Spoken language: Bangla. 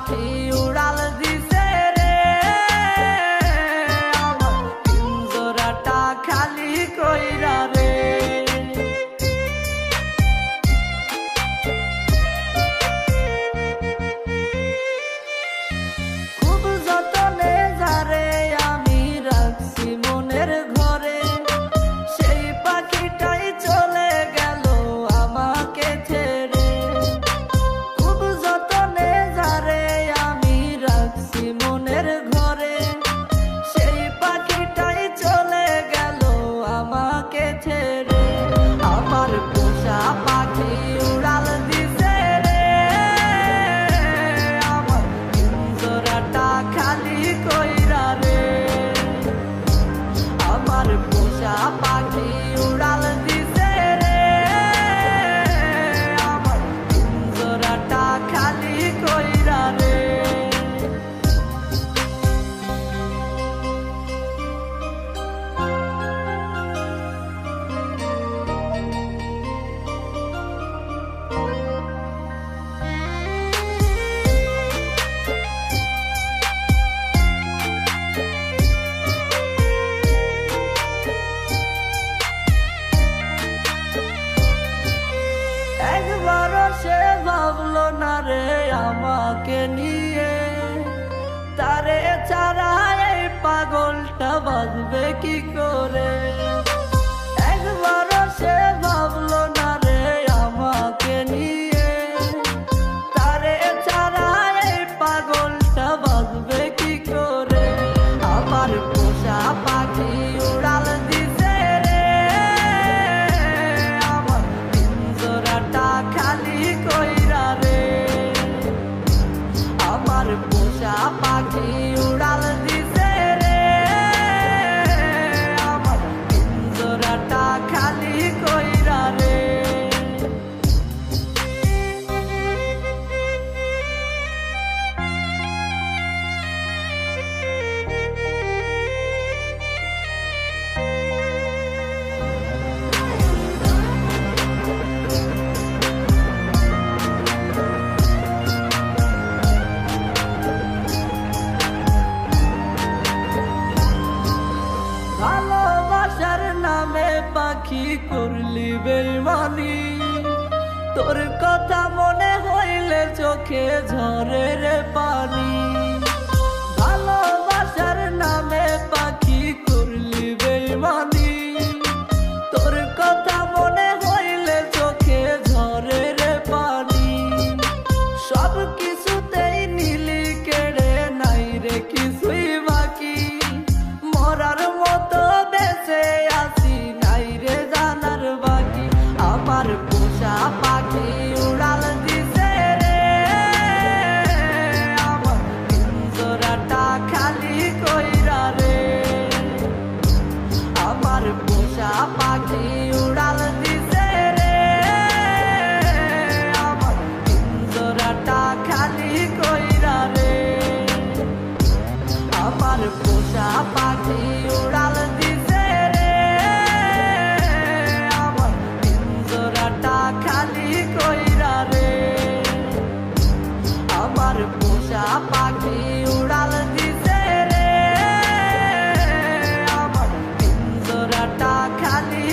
পাখি উড়াল দিছে রে, আমার পিঞ্জরাটা খালি কইরা রে। খুব যতনে যারে আমি রাখছি মনের ঘরে, সেই পাখিটাই চলে গেল আমাকে ছেড়ে। খুব যতনে যারে আমি রাখছি মনের ঘরে, সেই পাখিটাই চলে গেল আমাকে ছেড়ে। আমার পোষা পাখি উড়াল দিছে রে, আমার পিঞ্জরাটা খালি কইরা রে। আমার পোষা পাখি উড়াল দিছে রে, আমার পিঞ্জরাটা খালি কইরা রে। একবারও সে ভাবলো না রে আমাকে নিয়ে, তারে ছাড়া এই পাগলটা বাঁচবে কি করে। একবারও সে ভাবলো না রে আমাকে নিয়ে, তারে ছাড়া এই পাগলটা বাঁচবে কি করে। আমার পোষা পাখি উড়াল দিছে রে, আমার পিঞ্জরাটা খালি কইরা রে। আমার পোষা পাখি উড়াল দিছে রে, আমার পিঞ্জরাটা খালি কইরা রে। ভালোবাসার নামে পাখি করলি বেইমানি, তোর কথা মনে হইলে চোখে ঝরে রে পানি। ভালোবাসার নামে পাখি করলি বেইমানি, তোর কথা মনে হইলে চোখে ঝরে রে পানি। সব কিছুতেই নীলি কেড়ে নাই রে কিছুই বাকি, মরার মতো বেঁচে আছি নাই রে জানার বাকি। আমার পোষা পাখি উড়াল দিছে রে, আমার পিঞ্জরাটা খালি কইরা রে। আমার পোষা পাখি উড়াল দিছে রে, আমার পিঞ্জরাটা খালি কইরা রে। আমার পোষা পাখি উড়াল দিছে রে, আমার পিঞ্জরাটা খালি কইরা রে। আমার পোষা পাখি উড়াল দিছে রে, আমার পিঞ্জরাটা খালি